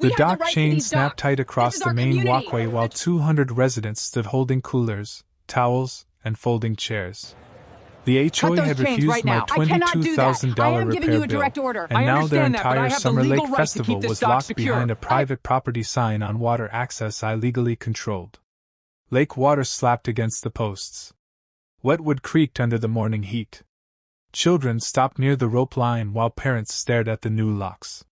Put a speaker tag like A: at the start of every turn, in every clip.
A: The dock chain snapped tight across the main walkway while 200 residents stood holding coolers, towels, and folding chairs. The HOA had refused my $22,000 repair bill, and now their entire Summer Lake Festival was locked behind a private property sign on water access I legally controlled. Lake water slapped against the posts. Wet wood creaked under the morning heat. Children stopped near the rope line while parents stared at the new locks.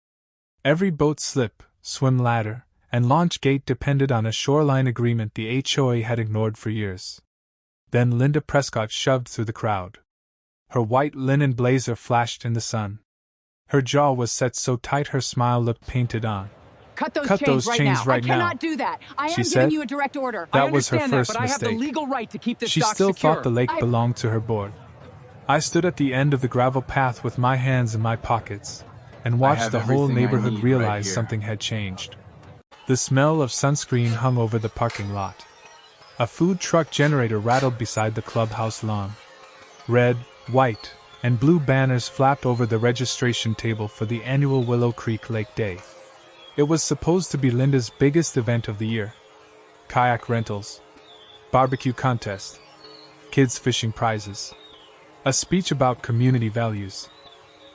A: Every boat slip, swim ladder, and launch gate depended on a shoreline agreement the HOA had ignored for years. Then Linda Prescott shoved through the crowd. Her white linen blazer flashed in the sun. Her jaw was set so tight her smile looked painted on.
B: Cut those chains right now. I cannot do that. I am giving you a direct order.
A: That was her first
B: but
A: mistake.
B: I have the legal right to keep this
A: She
B: dock
A: still
B: secure.
A: thought the lake belonged to her board. I stood at the end of the gravel path with my hands in my pockets, and watched the whole neighborhood realize something had changed. The smell of sunscreen hung over the parking lot. A food truck generator rattled beside the clubhouse lawn. Red, white, and blue banners flapped over the registration table for the annual Willow Creek Lake Day. It was supposed to be Linda's biggest event of the year. Kayak rentals, barbecue contest, kids fishing prizes, a speech about community values.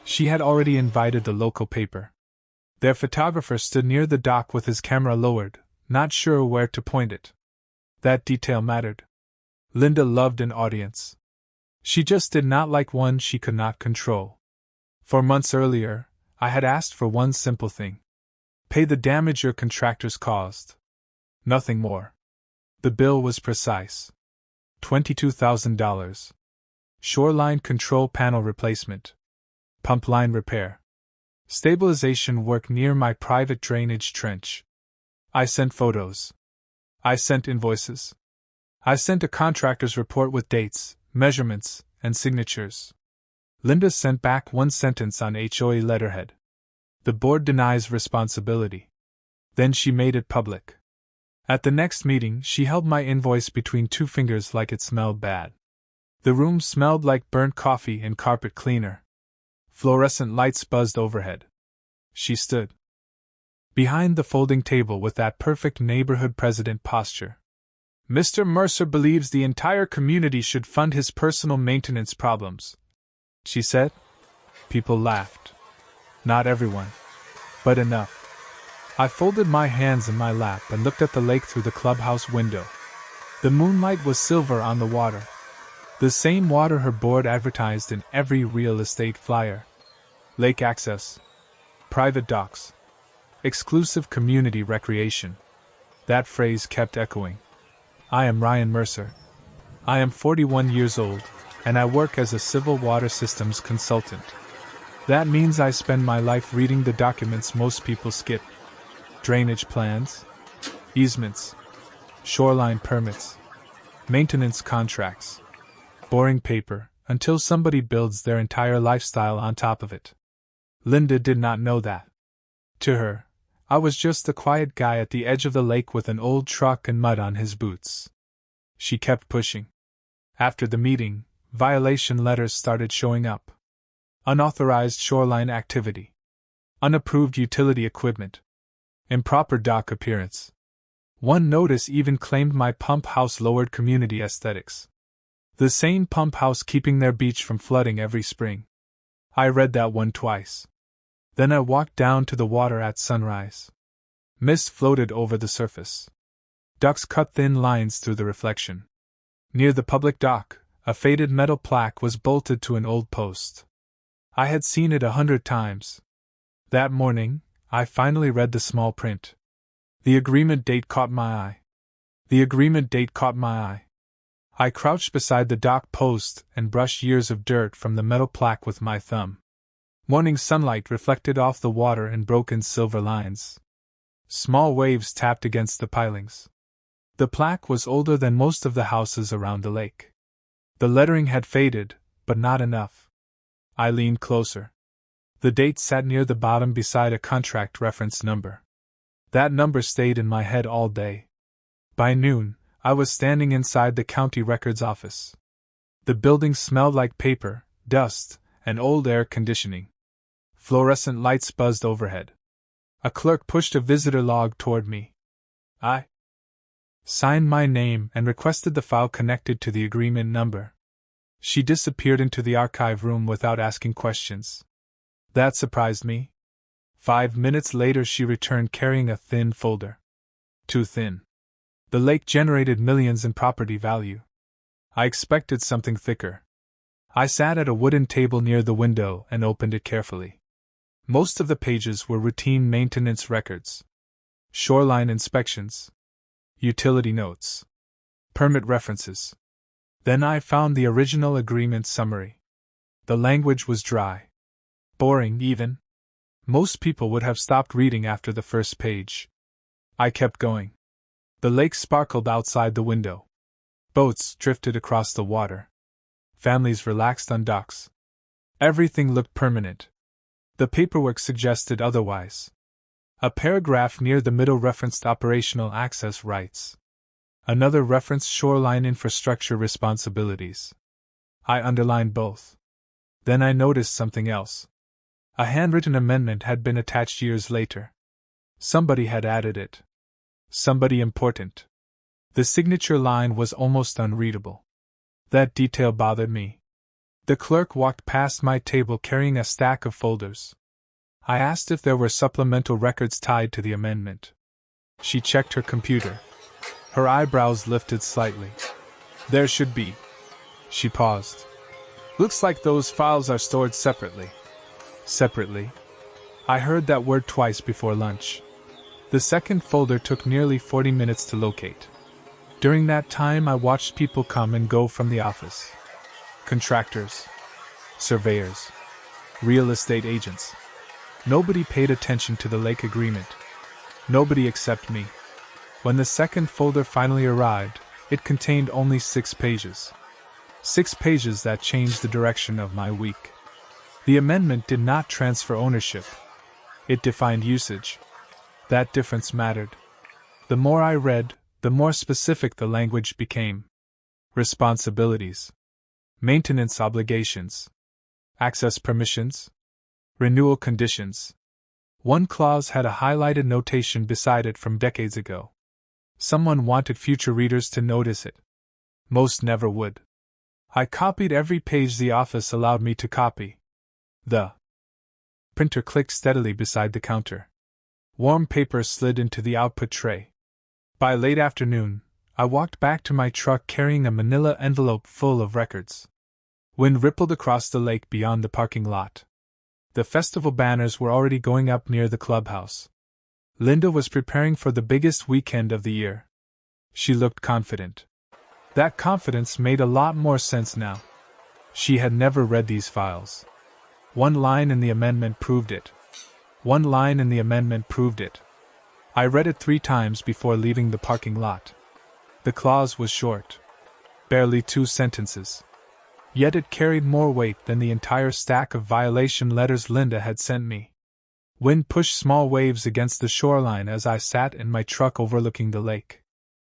A: She had already invited the local paper. Their photographer stood near the dock with his camera lowered, not sure where to point it. That detail mattered. Linda loved an audience. She just did not like one she could not control. For months earlier, I had asked for one simple thing. Pay the damage your contractors caused. Nothing more. The bill was precise. $22,000. Shoreline control panel replacement. Pump line repair. Stabilization work near my private drainage trench. I sent photos. I sent invoices. I sent a contractor's report with dates, measurements, and signatures. Linda sent back one sentence on HOA letterhead. The board denies responsibility. Then she made it public. At the next meeting, she held my invoice between two fingers like it smelled bad. The room smelled like burnt coffee and carpet cleaner. Fluorescent lights buzzed overhead. She stood behind the folding table with that perfect neighborhood president posture. Mr. Mercer believes the entire community should fund his personal maintenance problems, she said. People laughed. Not everyone, but enough. I folded my hands in my lap and looked at the lake through the clubhouse window. The moonlight was silver on the water. The same water her board advertised in every real estate flyer. Lake access. Private docks. Exclusive community recreation. That phrase kept echoing. I am Ryan Mercer. I am 41 years old, and I work as a civil water systems consultant. That means I spend my life reading the documents most people skip. Drainage plans, easements, shoreline permits, maintenance contracts, boring paper, until somebody builds their entire lifestyle on top of it. Linda did not know that. To her, I was just a quiet guy at the edge of the lake with an old truck and mud on his boots. She kept pushing. After the meeting, violation letters started showing up. Unauthorized shoreline activity. Unapproved utility equipment. Improper dock appearance. One notice even claimed my pump house lowered community aesthetics. The same pump house keeping their beach from flooding every spring. I read that one twice. Then I walked down to the water at sunrise. Mist floated over the surface. Ducks cut thin lines through the reflection. Near the public dock, a faded metal plaque was bolted to an old post. I had seen it 100 times. That morning, I finally read the small print. The agreement date caught my eye. The agreement date caught my eye. I crouched beside the dock post and brushed years of dirt from the metal plaque with my thumb. Morning sunlight reflected off the water in broken silver lines. Small waves tapped against the pilings. The plaque was older than most of the houses around the lake. The lettering had faded, but not enough. I leaned closer. The date sat near the bottom beside a contract reference number. That number stayed in my head all day. By noon, I was standing inside the county records office. The building smelled like paper, dust, and old air conditioning. Fluorescent lights buzzed overhead. A clerk pushed a visitor log toward me. I signed my name and requested the file connected to the agreement number. She disappeared into the archive room without asking questions. That surprised me. 5 minutes later she returned carrying a thin folder. Too thin. The lake generated millions in property value. I expected something thicker. I sat at a wooden table near the window and opened it carefully. Most of the pages were routine maintenance records. Shoreline inspections. Utility notes. Permit references. Then I found the original agreement summary. The language was dry. Boring, even. Most people would have stopped reading after the first page. I kept going. The lake sparkled outside the window. Boats drifted across the water. Families relaxed on docks. Everything looked permanent. The paperwork suggested otherwise. A paragraph near the middle referenced operational access rights. Another referenced shoreline infrastructure responsibilities. I underlined both. Then I noticed something else. A handwritten amendment had been attached years later. Somebody had added it. Somebody important. The signature line was almost unreadable. That detail bothered me. The clerk walked past my table carrying a stack of folders. I asked if there were supplemental records tied to the amendment. She checked her computer. Her eyebrows lifted slightly. There should be. She paused. Looks like those files are stored separately. Separately? I heard that word twice before lunch. The second folder took nearly 40 minutes to locate. During that time, I watched people come and go from the office. Contractors. Surveyors. Real estate agents. Nobody paid attention to the lake agreement. Nobody except me. When the second folder finally arrived, it contained only 6 pages. 6 pages that changed the direction of my week. The amendment did not transfer ownership. It defined usage. That difference mattered. The more I read, the more specific the language became. Responsibilities. Maintenance obligations. Access permissions. Renewal conditions. One clause had a highlighted notation beside it from decades ago. Someone wanted future readers to notice it. Most never would. I copied every page the office allowed me to copy. The printer clicked steadily beside the counter. Warm paper slid into the output tray. By late afternoon, I walked back to my truck carrying a manila envelope full of records. Wind rippled across the lake beyond the parking lot. The festival banners were already going up near the clubhouse. Linda was preparing for the biggest weekend of the year. She looked confident. That confidence made a lot more sense now. She had never read these files. One line in the amendment proved it. One line in the amendment proved it. I read it 3 times before leaving the parking lot. The clause was short. Barely 2 sentences. Yet it carried more weight than the entire stack of violation letters Linda had sent me. Wind pushed small waves against the shoreline as I sat in my truck overlooking the lake.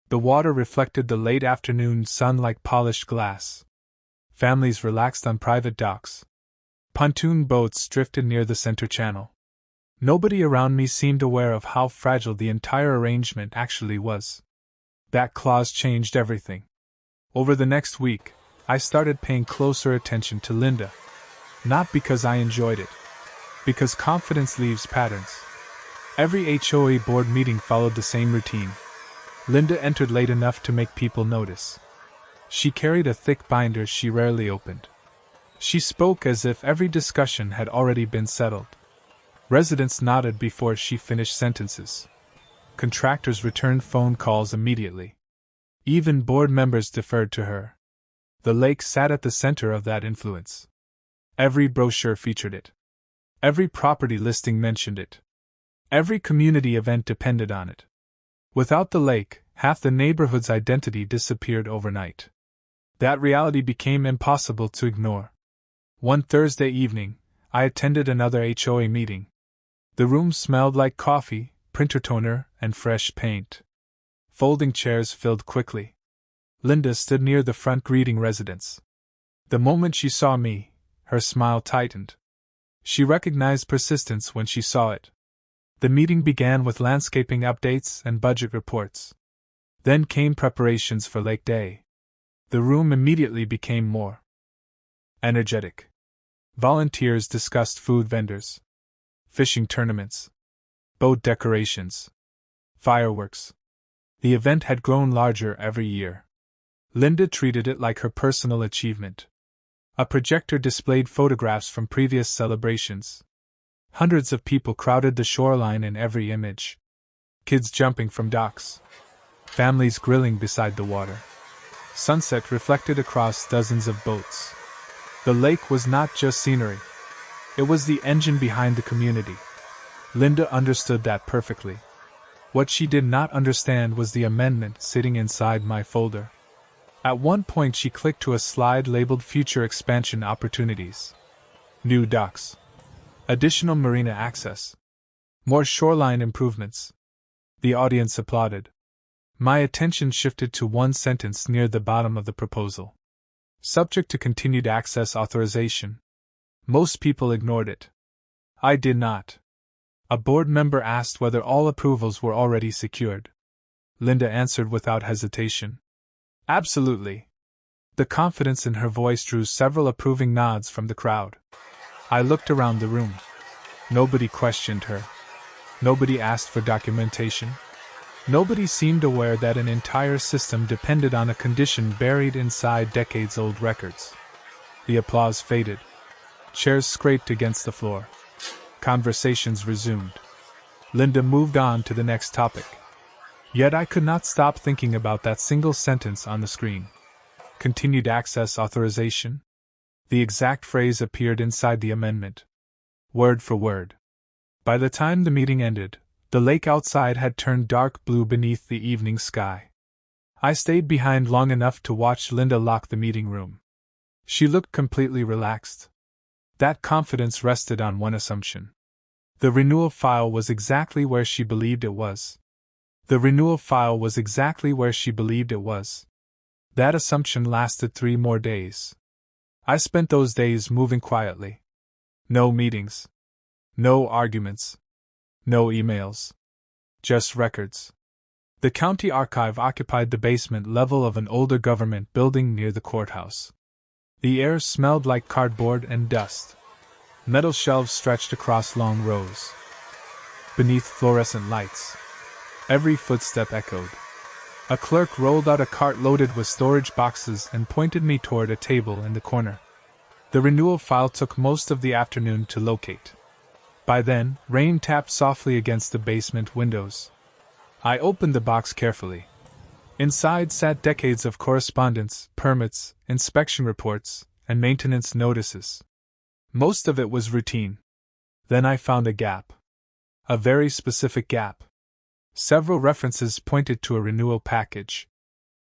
A: The water reflected the late afternoon sun like polished glass. Families relaxed on private docks. Pontoon boats drifted near the center channel. Nobody around me seemed aware of how fragile the entire arrangement actually was. That clause changed everything. Over the next week, I started paying closer attention to Linda. Not because I enjoyed it. Because confidence leaves patterns. Every HOA board meeting followed the same routine. Linda entered late enough to make people notice. She carried a thick binder she rarely opened. She spoke as if every discussion had already been settled. Residents nodded before she finished sentences. Contractors returned phone calls immediately. Even board members deferred to her. The lake sat at the center of that influence. Every brochure featured it. Every property listing mentioned it. Every community event depended on it. Without the lake, half the neighborhood's identity disappeared overnight. That reality became impossible to ignore. One Thursday evening, I attended another HOA meeting. The room smelled like coffee, printer toner, and fresh paint. Folding chairs filled quickly. Linda stood near the front greeting residents. The moment she saw me, her smile tightened. She recognized persistence when she saw it. The meeting began with landscaping updates and budget reports. Then came preparations for Lake Day. The room immediately became more energetic. Volunteers discussed food vendors, fishing tournaments, boat decorations, fireworks. The event had grown larger every year. Linda treated it like her personal achievement. A projector displayed photographs from previous celebrations. Hundreds of people crowded the shoreline in every image. Kids jumping from docks. Families grilling beside the water. Sunset reflected across dozens of boats. The lake was not just scenery. It was the engine behind the community. Linda understood that perfectly. What she did not understand was the amendment sitting inside my folder. At one point she clicked to a slide labeled Future Expansion Opportunities. New docks. Additional marina access. More shoreline improvements. The audience applauded. My attention shifted to one sentence near the bottom of the proposal. Subject to continued access authorization. Most people ignored it. I did not. A board member asked whether all approvals were already secured. Linda answered without hesitation. Absolutely. The confidence in her voice drew several approving nods from the crowd. I looked around the room. Nobody questioned her. Nobody asked for documentation. Nobody seemed aware that an entire system depended on a condition buried inside decades-old records. The applause faded. Chairs scraped against the floor. Conversations resumed. Linda moved on to the next topic. Yet I could not stop thinking about that single sentence on the screen. Continued access authorization? The exact phrase appeared inside the amendment. Word for word. By the time the meeting ended, the lake outside had turned dark blue beneath the evening sky. I stayed behind long enough to watch Linda lock the meeting room. She looked completely relaxed. That confidence rested on one assumption. The renewal file was exactly where she believed it was. The renewal file was exactly where she believed it was. That assumption lasted 3 more days. I spent those days moving quietly. No meetings. No arguments. No emails. Just records. The county archive occupied the basement level of an older government building near the courthouse. The air smelled like cardboard and dust. Metal shelves stretched across long rows. Beneath fluorescent lights, every footstep echoed. A clerk rolled out a cart loaded with storage boxes and pointed me toward a table in the corner. The renewal file took most of the afternoon to locate. By then, rain tapped softly against the basement windows. I opened the box carefully. Inside sat decades of correspondence, permits, inspection reports, and maintenance notices. Most of it was routine. Then I found a gap. A very specific gap. Several references pointed to a renewal package.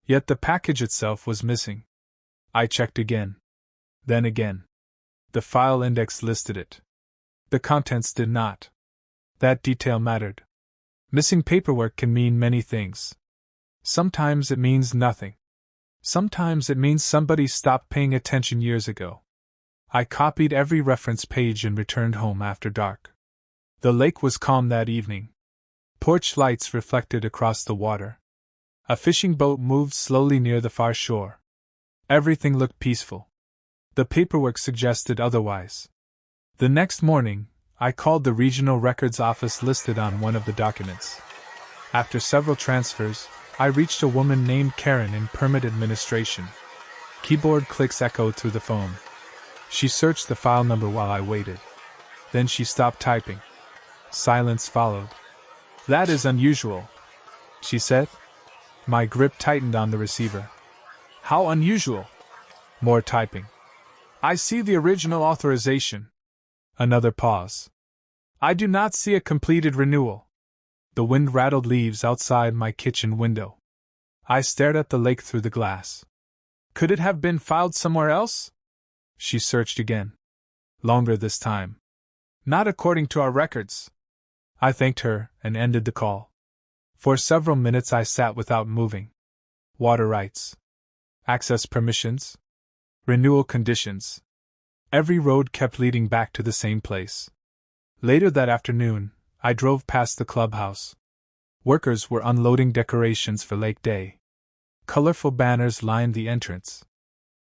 A: Yet the package itself was missing. I checked again. Then again. The file index listed it. The contents did not. That detail mattered. Missing paperwork can mean many things. Sometimes it means nothing. Sometimes it means somebody stopped paying attention years ago. I copied every reference page and returned home after dark. The lake was calm that evening. Porch lights reflected across the water. A fishing boat moved slowly near the far shore. Everything looked peaceful. The paperwork suggested otherwise. The next morning, I called the regional records office listed on one of the documents. After several transfers, I reached a woman named Karen in permit administration. Keyboard clicks echoed through the phone. She searched the file number while I waited. Then she stopped typing. Silence followed. That is unusual, she said. My grip tightened on the receiver. How unusual? More typing. I see the original authorization. Another pause. I do not see a completed renewal. The wind rattled leaves outside my kitchen window. I stared at the lake through the glass. Could it have been filed somewhere else? She searched again. Longer this time. Not according to our records. I thanked her and ended the call. For several minutes I sat without moving. Water rights. Access permissions. Renewal conditions. Every road kept leading back to the same place. Later that afternoon, I drove past the clubhouse. Workers were unloading decorations for Lake Day. Colorful banners lined the entrance.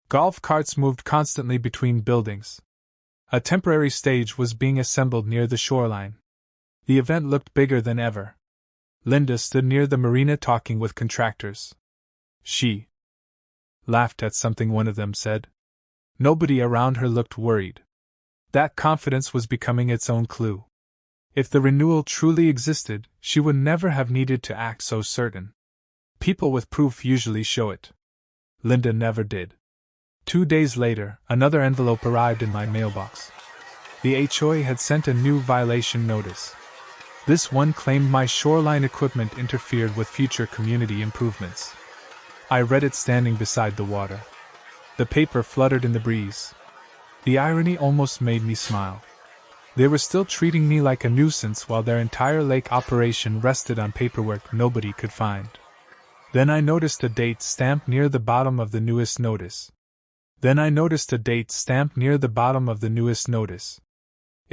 A: Golf carts moved constantly between buildings. A temporary stage was being assembled near the shoreline. The event looked bigger than ever. Linda stood near the marina talking with contractors. She laughed at something one of them said. Nobody around her looked worried. That confidence was becoming its own clue. If the renewal truly existed, she would never have needed to act so certain. People with proof usually show it. Linda never did. 2 days later, another envelope arrived in my mailbox. The HOA had sent a new violation notice. This one claimed my shoreline equipment interfered with future community improvements. I read it standing beside the water. The paper fluttered in the breeze. The irony almost made me smile. They were still treating me like a nuisance while their entire lake operation rested on paperwork nobody could find. Then I noticed a date stamped near the bottom of the newest notice. It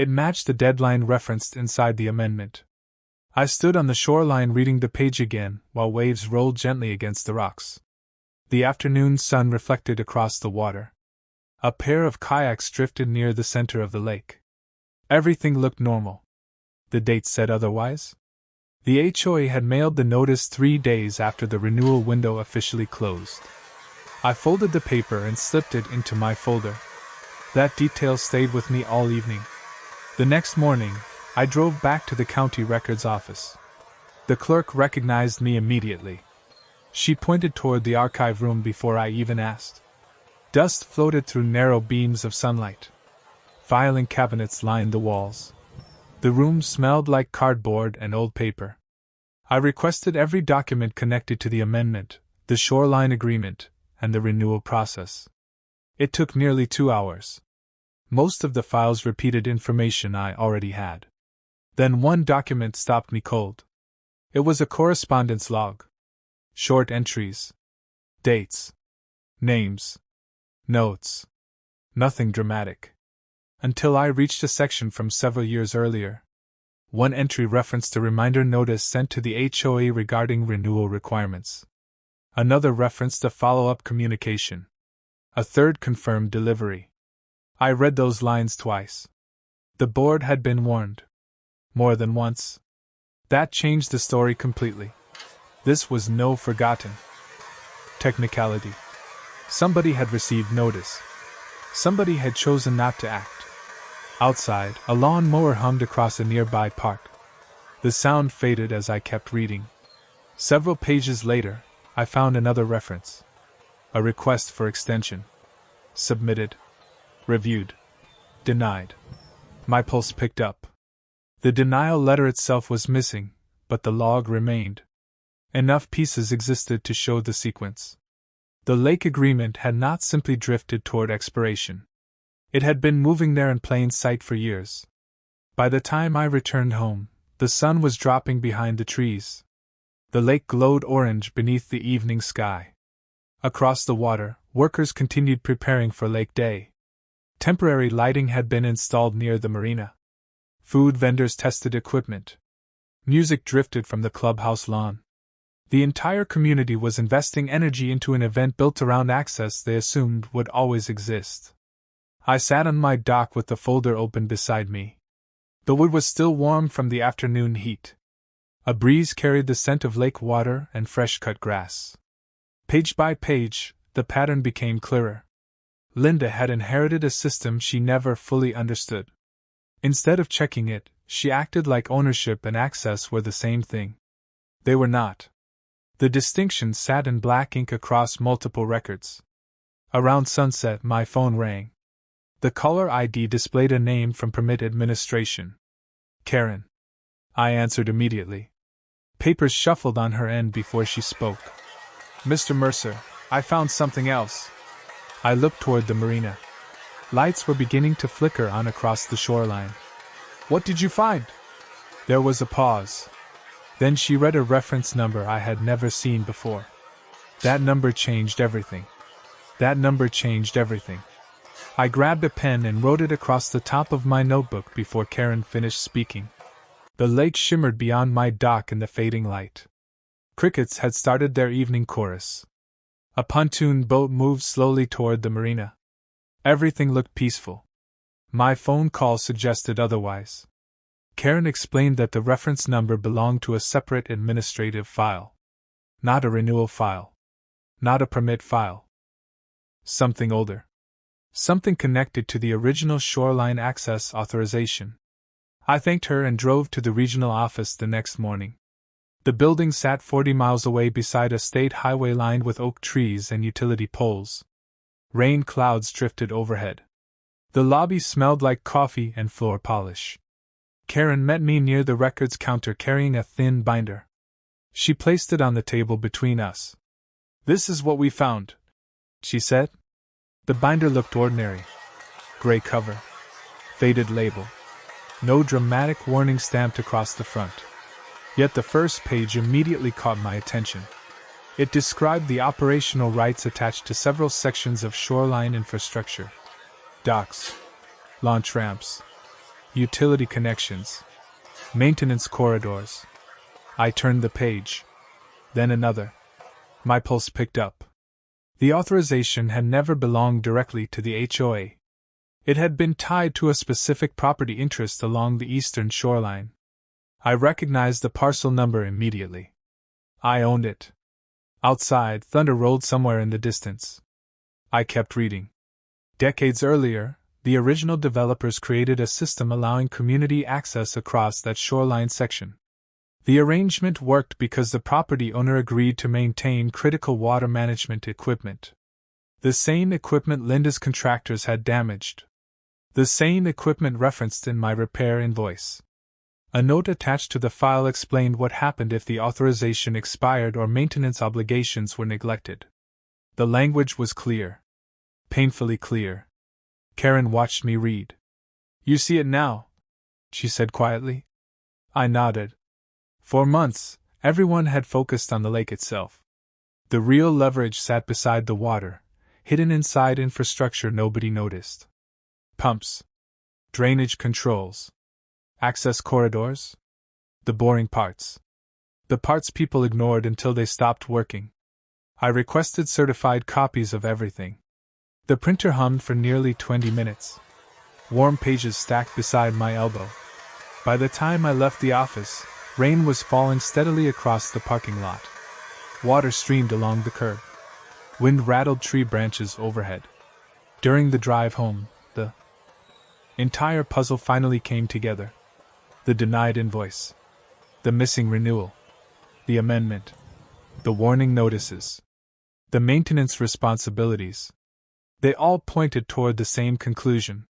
A: matched the deadline referenced inside the amendment. I stood on the shoreline reading the page again while waves rolled gently against the rocks. The afternoon sun reflected across the water. A pair of kayaks drifted near the center of the lake. Everything looked normal. The date said otherwise. The HOA had mailed the notice 3 days after the renewal window officially closed. I folded the paper and slipped it into my folder. That detail stayed with me all evening. The next morning, I drove back to the county records office. The clerk recognized me immediately. She pointed toward the archive room before I even asked. Dust floated through narrow beams of sunlight. Filing cabinets lined the walls. The room smelled like cardboard and old paper. I requested every document connected to the amendment, the shoreline agreement, and the renewal process. It took nearly 2 hours. Most of the files repeated information I already had. Then one document stopped me cold. It was a correspondence log. Short entries. Dates. Names. Notes. Nothing dramatic. Until I reached a section from several years earlier. One entry referenced a reminder notice sent to the HOA regarding renewal requirements. Another referenced a follow-up communication. A third confirmed delivery. I read those lines twice. The board had been warned. More than once. That changed the story completely. This was no forgotten technicality. Somebody had received notice. Somebody had chosen not to act. Outside, a lawn mower hummed across a nearby park. The sound faded as I kept reading. Several pages later, I found another reference. A request for extension. Submitted. Reviewed. Denied. My pulse picked up. The denial letter itself was missing, but the log remained. Enough pieces existed to show the sequence. The lake agreement had not simply drifted toward expiration. It had been moving there in plain sight for years. By the time I returned home, the sun was dropping behind the trees. The lake glowed orange beneath the evening sky. Across the water, workers continued preparing for Lake Day. Temporary lighting had been installed near the marina. Food vendors tested equipment. Music drifted from the clubhouse lawn. The entire community was investing energy into an event built around access they assumed would always exist. I sat on my dock with the folder open beside me. The wood was still warm from the afternoon heat. A breeze carried the scent of lake water and fresh-cut grass. Page by page, the pattern became clearer. Linda had inherited a system she never fully understood. Instead of checking it, she acted like ownership and access were the same thing. They were not. The distinction sat in black ink across multiple records. Around sunset, my phone rang. The caller ID displayed a name from Permit Administration. Karen. I answered immediately. Papers shuffled on her end before she spoke. Mr. Mercer, I found something else. I looked toward the marina. Lights were beginning to flicker on across the shoreline. What did you find? There was a pause. Then she read a reference number I had never seen before. That number changed everything. I grabbed a pen and wrote it across the top of my notebook before Karen finished speaking. The lake shimmered beyond my dock in the fading light. Crickets had started their evening chorus. A pontoon boat moved slowly toward the marina. Everything looked peaceful. My phone call suggested otherwise. Karen explained that the reference number belonged to a separate administrative file. Not a renewal file. Not a permit file. Something older. Something connected to the original shoreline access authorization. I thanked her and drove to the regional office the next morning. The building sat 40 miles away beside a state highway lined with oak trees and utility poles. Rain clouds drifted overhead. The lobby smelled like coffee and floor polish. Karen met me near the records counter carrying a thin binder. She placed it on the table between us. "This is what we found," she said. The binder looked ordinary. Gray cover. Faded label. No dramatic warning stamped across the front. Yet the first page immediately caught my attention. It described the operational rights attached to several sections of shoreline infrastructure. Docks. Launch ramps. Utility connections. Maintenance corridors. I turned the page. Then another. My pulse picked up. The authorization had never belonged directly to the HOA. It had been tied to a specific property interest along the eastern shoreline. I recognized the parcel number immediately. I owned it. Outside, thunder rolled somewhere in the distance. I kept reading. Decades earlier, the original developers created a system allowing community access across that shoreline section. The arrangement worked because the property owner agreed to maintain critical water management equipment. The same equipment Linda's contractors had damaged. The same equipment referenced in my repair invoice. A note attached to the file explained what happened if the authorization expired or maintenance obligations were neglected. The language was clear. Painfully clear. Karen watched me read. "You see it now?" she said quietly. I nodded. For months, everyone had focused on the lake itself. The real leverage sat beside the water, hidden inside infrastructure nobody noticed. Pumps. Drainage controls. Access corridors. The boring parts. The parts people ignored until they stopped working. I requested certified copies of everything. The printer hummed for nearly 20 minutes. Warm pages stacked beside my elbow. By the time I left the office, rain was falling steadily across the parking lot. Water streamed along the curb. Wind rattled tree branches overhead. During the drive home, the entire puzzle finally came together. The denied invoice. The missing renewal. The amendment. The warning notices. The maintenance responsibilities. They all pointed toward the same conclusion.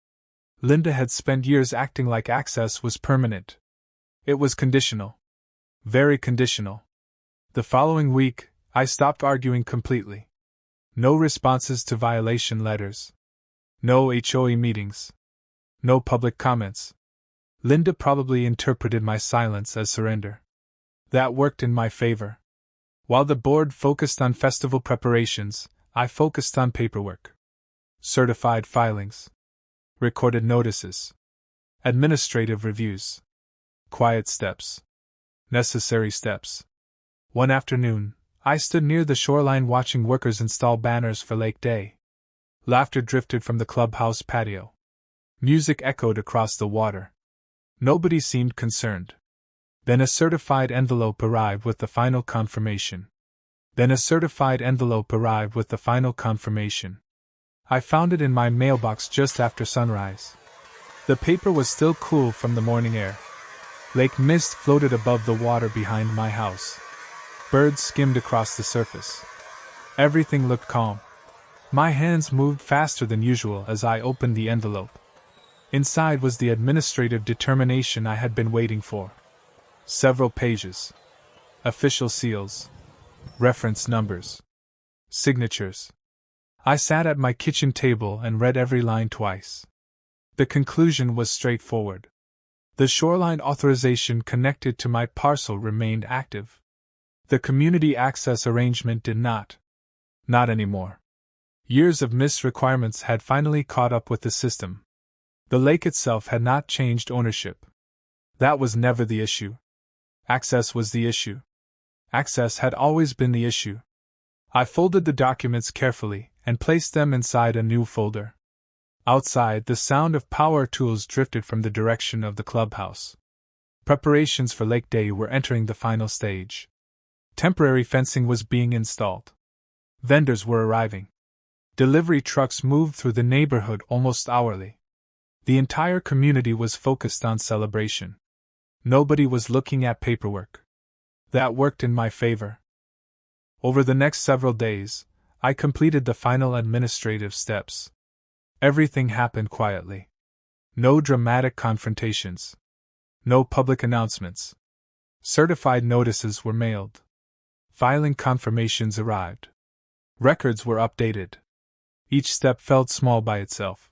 A: Linda had spent years acting like access was permanent. It was conditional. Very conditional. The following week, I stopped arguing completely. No responses to violation letters. No HOA meetings. No public comments. Linda probably interpreted my silence as surrender. That worked in my favor. While the board focused on festival preparations, I focused on paperwork. Certified filings. Recorded notices. Administrative reviews. Quiet steps. Necessary steps. One afternoon, I stood near the shoreline watching workers install banners for Lake Day. Laughter drifted from the clubhouse patio. Music echoed across the water. Nobody seemed concerned. Then a certified envelope arrived with the final confirmation. I found it in my mailbox just after sunrise. The paper was still cool from the morning air. Lake mist floated above the water behind my house. Birds skimmed across the surface. Everything looked calm. My hands moved faster than usual as I opened the envelope. Inside was the administrative determination I had been waiting for. Several pages. Official seals. Reference numbers. Signatures. I sat at my kitchen table and read every line twice. The conclusion was straightforward. The shoreline authorization connected to my parcel remained active. The community access arrangement did not. Not anymore. Years of missed requirements had finally caught up with the system. The lake itself had not changed ownership. That was never the issue. Access was the issue. Access had always been the issue. I folded the documents carefully and placed them inside a new folder. Outside, the sound of power tools drifted from the direction of the clubhouse. Preparations for Lake Day were entering the final stage. Temporary fencing was being installed. Vendors were arriving. Delivery trucks moved through the neighborhood almost hourly. The entire community was focused on celebration. Nobody was looking at paperwork. That worked in my favor. Over the next several days, I completed the final administrative steps. Everything happened quietly. No dramatic confrontations. No public announcements. Certified notices were mailed. Filing confirmations arrived. Records were updated. Each step felt small by itself.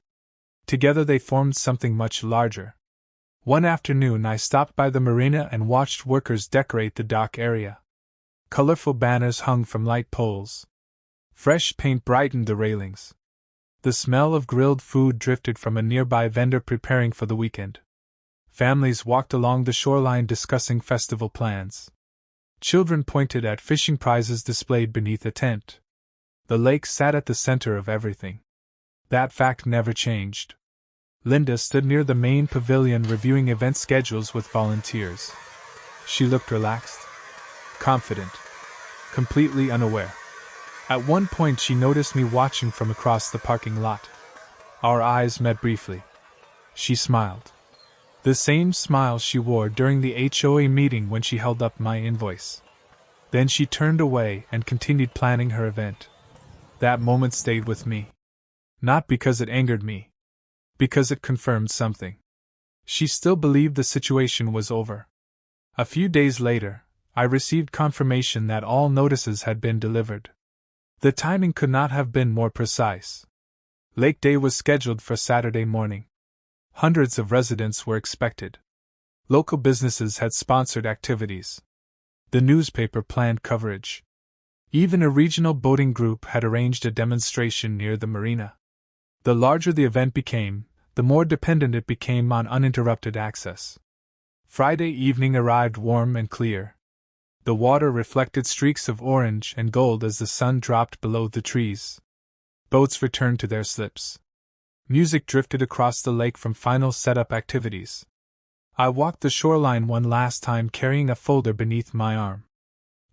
A: Together they formed something much larger. One afternoon I stopped by the marina and watched workers decorate the dock area. Colorful banners hung from light poles. Fresh paint brightened the railings. The smell of grilled food drifted from a nearby vendor preparing for the weekend. Families walked along the shoreline discussing festival plans. Children pointed at fishing prizes displayed beneath a tent. The lake sat at the center of everything. That fact never changed. Linda stood near the main pavilion reviewing event schedules with volunteers. She looked relaxed, confident, completely unaware. At one point she noticed me watching from across the parking lot. Our eyes met briefly. She smiled. The same smile she wore during the HOA meeting when she held up my invoice. Then she turned away and continued planning her event. That moment stayed with me. Not because it angered me. Because it confirmed something. She still believed the situation was over. A few days later, I received confirmation that all notices had been delivered. The timing could not have been more precise. Lake Day was scheduled for Saturday morning. Hundreds of residents were expected. Local businesses had sponsored activities. The newspaper planned coverage. Even a regional boating group had arranged a demonstration near the marina. The larger the event became, the more dependent it became on uninterrupted access. Friday evening arrived warm and clear. The water reflected streaks of orange and gold as the sun dropped below the trees. Boats returned to their slips. Music drifted across the lake from final setup activities. I walked the shoreline one last time carrying a folder beneath my arm.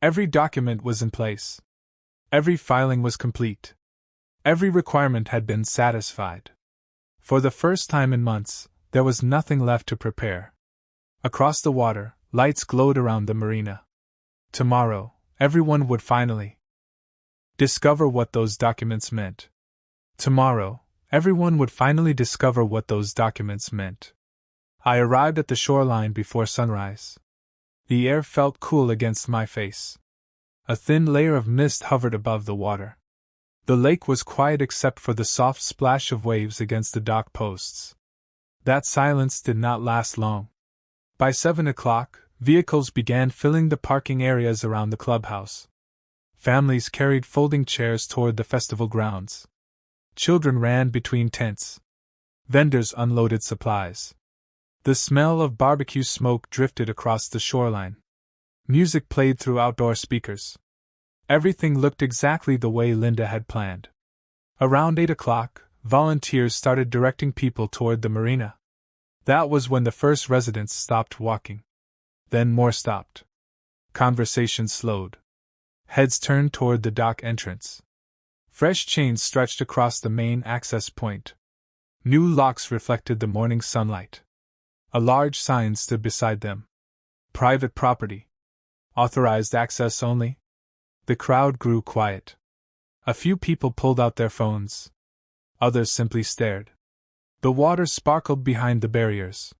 A: Every document was in place. Every filing was complete. Every requirement had been satisfied. For the first time in months, there was nothing left to prepare. Across the water, lights glowed around the marina. Tomorrow, everyone would finally discover what those documents meant. Tomorrow, everyone would finally discover what those documents meant. I arrived at the shoreline before sunrise. The air felt cool against my face. A thin layer of mist hovered above the water. The lake was quiet except for the soft splash of waves against the dock posts. That silence did not last long. By 7 o'clock, vehicles began filling the parking areas around the clubhouse. Families carried folding chairs toward the festival grounds. Children ran between tents. Vendors unloaded supplies. The smell of barbecue smoke drifted across the shoreline. Music played through outdoor speakers. Everything looked exactly the way Linda had planned. Around 8 o'clock, volunteers started directing people toward the marina. That was when the first residents stopped walking. Then more stopped. Conversation slowed. Heads turned toward the dock entrance. Fresh chains stretched across the main access point. New locks reflected the morning sunlight. A large sign stood beside them. Private property. Authorized access only. The crowd grew quiet. A few people pulled out their phones. Others simply stared. The water sparkled behind the barriers.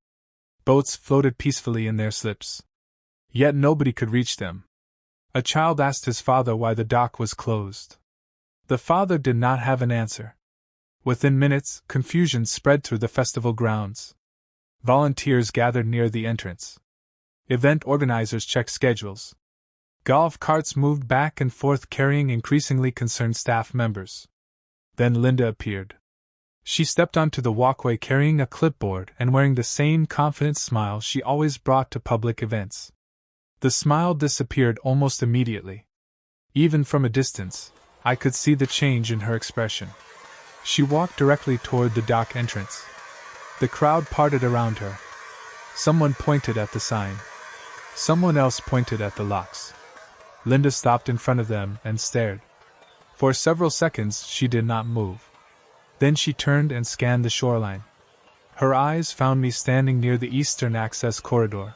A: Boats floated peacefully in their slips. Yet nobody could reach them. A child asked his father why the dock was closed. The father did not have an answer. Within minutes, confusion spread through the festival grounds. Volunteers gathered near the entrance. Event organizers checked schedules. Golf carts moved back and forth carrying increasingly concerned staff members. Then Linda appeared. She stepped onto the walkway carrying a clipboard and wearing the same confident smile she always brought to public events. The smile disappeared almost immediately. Even from a distance, I could see the change in her expression. She walked directly toward the dock entrance. The crowd parted around her. Someone pointed at the sign. Someone else pointed at the locks. Linda stopped in front of them and stared. For several seconds she did not move. Then she turned and scanned the shoreline. Her eyes found me standing near the eastern access corridor.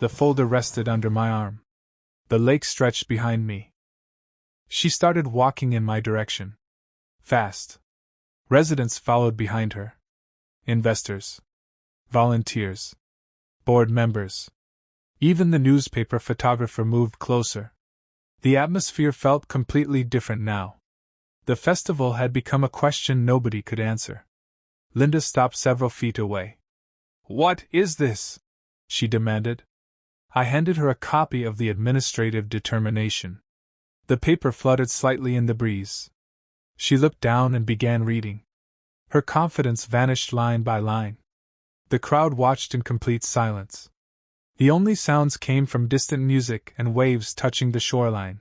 A: The folder rested under my arm. The lake stretched behind me. She started walking in my direction. Fast. Residents followed behind her. Investors. Volunteers. Board members. Even the newspaper photographer moved closer. The atmosphere felt completely different now. The festival had become a question nobody could answer. Linda stopped several feet away. "What is this?" she demanded. I handed her a copy of the administrative determination. The paper fluttered slightly in the breeze. She looked down and began reading. Her confidence vanished line by line. The crowd watched in complete silence. The only sounds came from distant music and waves touching the shoreline.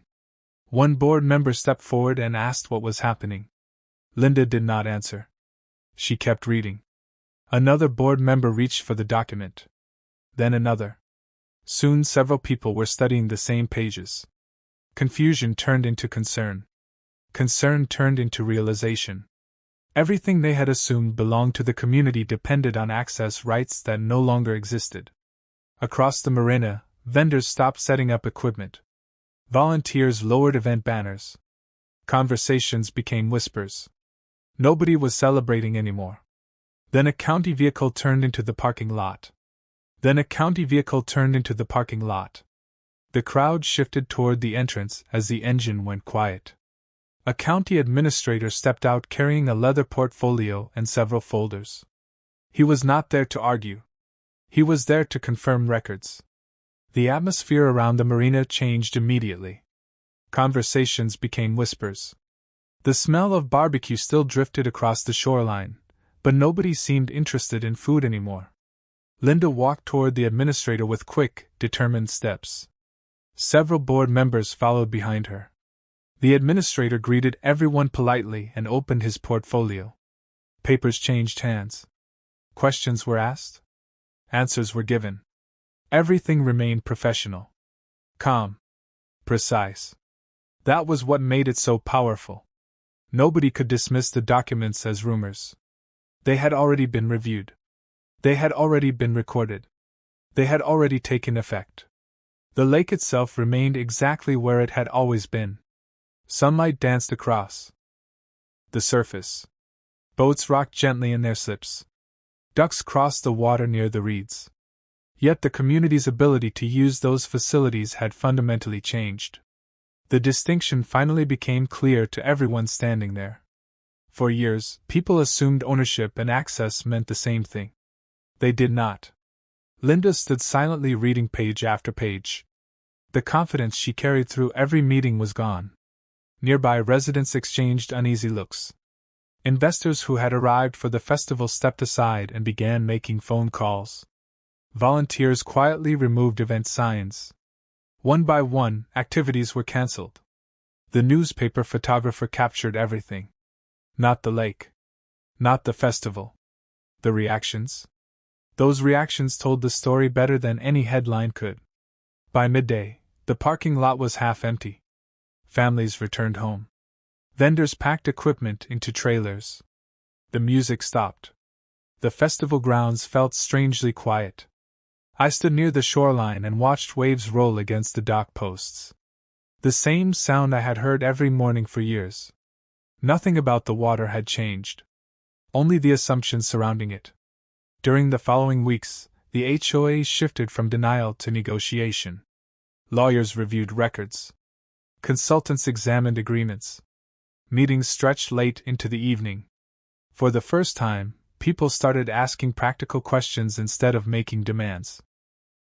A: One board member stepped forward and asked what was happening. Linda did not answer. She kept reading. Another board member reached for the document. Then another. Soon several people were studying the same pages. Confusion turned into concern. Concern turned into realization. Everything they had assumed belonged to the community depended on access rights that no longer existed. Across the marina, vendors stopped setting up equipment. Volunteers lowered event banners. Conversations became whispers. Nobody was celebrating anymore. Then a county vehicle turned into the parking lot. The crowd shifted toward the entrance as the engine went quiet. A county administrator stepped out carrying a leather portfolio and several folders. He was not there to argue. He was there to confirm records. The atmosphere around the marina changed immediately. Conversations became whispers. The smell of barbecue still drifted across the shoreline, but nobody seemed interested in food anymore. Linda walked toward the administrator with quick, determined steps. Several board members followed behind her. The administrator greeted everyone politely and opened his portfolio. Papers changed hands. Questions were asked. Answers were given. Everything remained professional. Calm. Precise. That was what made it so powerful. Nobody could dismiss the documents as rumors. They had already been reviewed. They had already been recorded. They had already taken effect. The lake itself remained exactly where it had always been. Sunlight danced across the surface. Boats rocked gently in their slips. Ducks crossed the water near the reeds. Yet the community's ability to use those facilities had fundamentally changed. The distinction finally became clear to everyone standing there. For years, people assumed ownership and access meant the same thing. They did not. Linda stood silently reading page after page. The confidence she carried through every meeting was gone. Nearby residents exchanged uneasy looks. Investors who had arrived for the festival stepped aside and began making phone calls. Volunteers quietly removed event signs. One by one, activities were cancelled. The newspaper photographer captured everything. Not the lake. Not the festival. The reactions. Those reactions told the story better than any headline could. By midday, the parking lot was half empty. Families returned home. Vendors packed equipment into trailers. The music stopped. The festival grounds felt strangely quiet. I stood near the shoreline and watched waves roll against the dock posts. The same sound I had heard every morning for years. Nothing about the water had changed. Only the assumptions surrounding it. During the following weeks, the HOA shifted from denial to negotiation. Lawyers reviewed records. Consultants examined agreements. Meetings stretched late into the evening. For the first time, people started asking practical questions instead of making demands.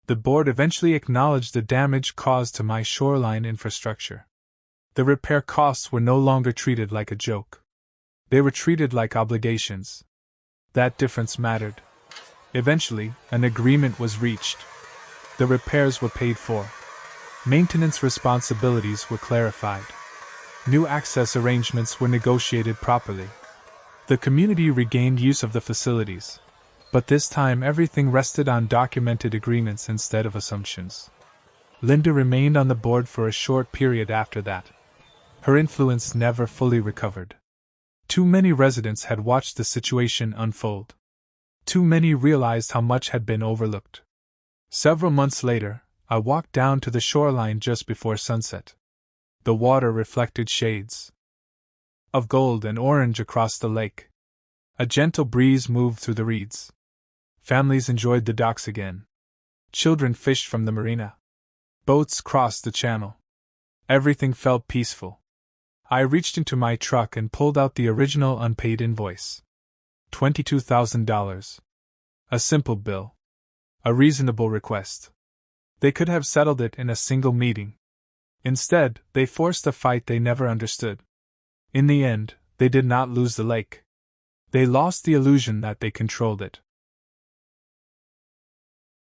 A: The board eventually acknowledged the damage caused to my shoreline infrastructure. The repair costs were no longer treated like a joke. They were treated like obligations. That difference mattered. Eventually, an agreement was reached. The repairs were paid for. Maintenance responsibilities were clarified. New access arrangements were negotiated properly. The community regained use of the facilities. But this time everything rested on documented agreements instead of assumptions. Linda remained on the board for a short period after that. Her influence never fully recovered. Too many residents had watched the situation unfold. Too many realized how much had been overlooked. Several months later, I walked down to the shoreline just before sunset. The water reflected shades of gold and orange across the lake. A gentle breeze moved through the reeds. Families enjoyed the docks again. Children fished from the marina. Boats crossed the channel. Everything felt peaceful. I reached into my truck and pulled out the original unpaid invoice. $22,000. A simple bill. A reasonable request. They could have settled it in a single meeting. Instead, they forced a fight they never understood. In the end, they did not lose the lake. They lost the illusion that they controlled it.